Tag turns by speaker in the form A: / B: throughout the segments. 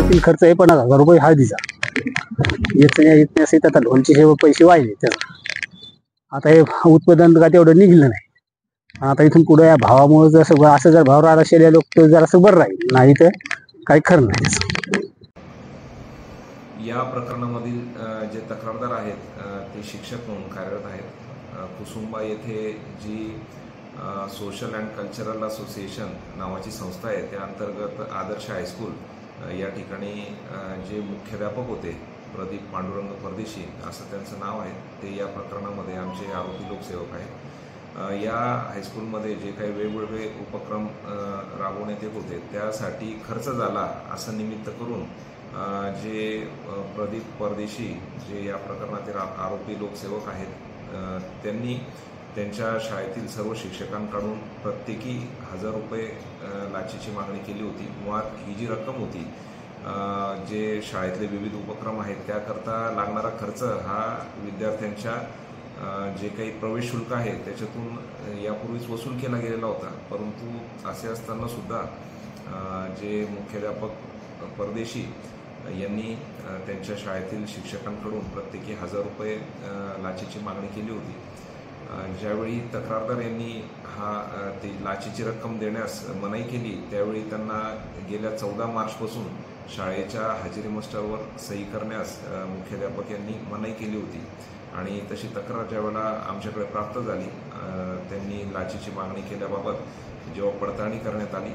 A: शाळेतील खर्च आहे 50,000 रुपये हळदीचा. येत आता लोनचे पैसे वाहिले त्याचा. आता हे उत्पादन का तेवढं निघलं नाही. आता इथून पुढे या भावामुळे जर असं जर भाव राहिला शेल्या लोक तर जरासं बरं राहील, नाही तर काही खरं नाही.
B: या प्रकरणामधील जे तक्रारदार आहेत ते शिक्षक म्हणून कार्यरत आहेत. कुसुंबा येथे जी सोशल अँड कल्चरल असोसिएशन नावाची संस्था आहे त्या अंतर्गत आदर्श हायस्कूल या ठिकाणी जे मुख्याध्यापक होते प्रदीप पांडुरंग परदेशी असं त्यांचं नाव आहे, ते या प्रकरणामध्ये आमचे आरोपी लोकसेवक आहेत. या हायस्कूलमध्ये जे काही वेगवेगळे उपक्रम राबवण्यात येत होते त्यासाठी खर्च झाला असं निमित्त करून जे प्रदीप परदेशी जे या प्रकरणातील आरोपी लोकसेवक आहेत त्यांनी त्यांच्या शाळेतील सर्व शिक्षकांकडून प्रत्येकी 1000 रुपये लाचेची मागणी केली होती. मुळात ही जी रक्कम होती जे शाळेतले विविध उपक्रम आहेत त्याकरता लागणारा खर्च हा विद्यार्थ्यांच्या जे काही प्रवेश शुल्क आहे त्याच्यातून यापूर्वीच वसूल केला गेलेला होता. परंतु असे असताना सुद्धा जे मुख्याध्यापक परदेशी यांनी त्यांच्या शाळेतील शिक्षकांकडून प्रत्येकी 1000 रुपये लाचेची मागणी केली होती. ज्यावेळी तक्रारदार यांनी ती लाचेची रक्कम देण्यास मनाई केली त्यावेळी त्यांना गेल्या 14 मार्चपासून शाळेच्या हजेरी मास्टरवर सही करण्यास मुख्याध्यापक यांनी मनाई केली होती. आणि तशी तक्रार ज्यावेळेला आमच्याकडे प्राप्त झाली त्यांनी लाचेची मागणी केल्याबाबत जेव्हा पडताळणी करण्यात आली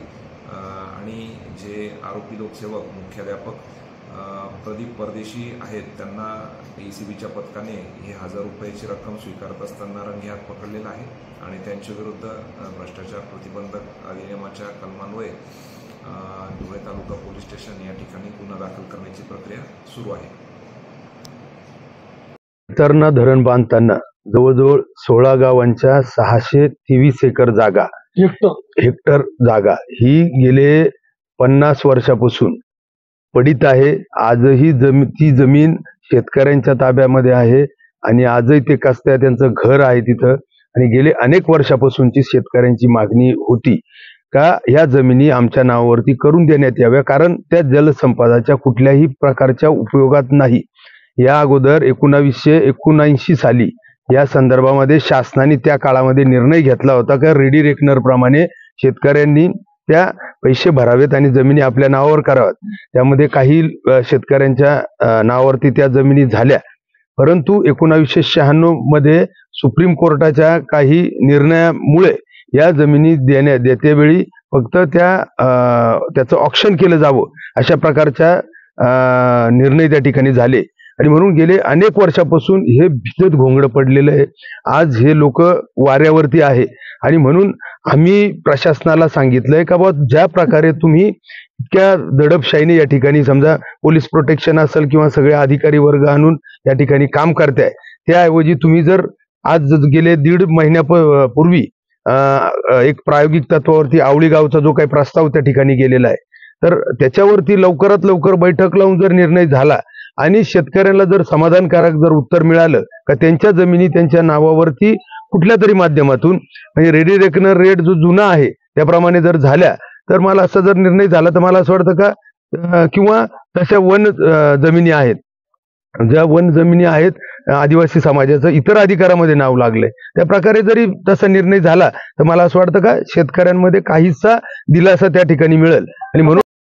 B: आणि जे आरोपी लोकसेवक मुख्याध्यापक प्रदीप परदेशी आहेत त्यांना ECBच्या पथकाने ही 1000 रुपयाची रक्कम स्वीकारत असताना रंगेहात पकडलेला आहे आणि त्यांच्या विरुद्ध भ्रष्टाचार प्रतिबंधक अधिनियमाच्या कलमान्वये धुळे तालुका पोलीस स्टेशन या ठिकाणी गुन्हा दाखल करण्याची प्रक्रिया सुरू आहे.
C: तरणा धरण बांधताना जवळजवळ 16 गावांच्या 623 एकर जागा हेक्टर जागा ही गेले 50 वर्षापासून पडित आहे. आजही ती जमीन शेतकऱ्यांच्या ताब्यामध्ये आहे आणि आजही ते कसत्या त्यांचं घर आहे तिथं. आणि गेले अनेक वर्षापासूनची शेतकऱ्यांची मागणी होती का ह्या जमिनी आमच्या नावावरती करून देण्यात याव्या, कारण त्या जलसंपदाच्या कुठल्याही प्रकारच्या उपयोगात नाही. या अगोदर 1979 साली या संदर्भामध्ये शासनाने त्या काळामध्ये निर्णय घेतला होता का रेडी रेकनर प्रमाणे शेतकऱ्यांनी त्या पैसे भरावेत आणि जमिनी आपल्या नावावर कराव्यात. त्यामध्ये काही शेतकऱ्यांच्या नावावरती त्या जमिनी झाल्या, परंतु 1996 मध्ये सुप्रीम कोर्टाच्या काही निर्णयामुळे या जमिनी देतेवेळी फक्त त्याचं ऑक्शन केलं जावं अशा प्रकारच्या निर्णय त्या ठिकाणी झाले आणि म्हणून गेले अनेक वर्षापासून हे भिजत घोंगडं पडलेलं आहे. आज हे लोक वाऱ्यावरती आहे आणि म्हणून आम्ही प्रशासनाला सांगितलंय का बाबा ज्या प्रकारे तुम्ही इतक्या दडपशाहीने या ठिकाणी समजा पोलीस प्रोटेक्शन असेल किंवा सगळे अधिकारी वर्ग आणून या ठिकाणी काम करताय, त्याऐवजी तुम्ही जर आज गेले 1.5 महिन्यापूर्वी एक प्रायोगिक तत्वावरती आवळी गावचा जो काही प्रस्ताव त्या ठिकाणी गेलेला आहे तर त्याच्यावरती लवकरात लवकर बैठक लावून जर निर्णय झाला आणि शेतकऱ्यांना जर समाधानकारक जर उत्तर मिळालं का त्यांच्या जमिनी त्यांच्या नावावरती कुठल्या तरी माध्यमातून म्हणजे रेडी रेकनर रेट जो जुना आहे त्याप्रमाणे जर झाल्या तर मला असा जर निर्णय झाला तर मला असं वाटतं का किंवा तशा वन जमिनी आहेत ज्या वन जमिनी आहेत आदिवासी समाजाचं इतर अधिकारामध्ये नाव लागलंय त्या प्रकारे जरी तसा निर्णय झाला तर मला असं वाटतं का शेतकऱ्यांमध्ये काहीसा दिलासा त्या ठिकाणी मिळेल आणि म्हणून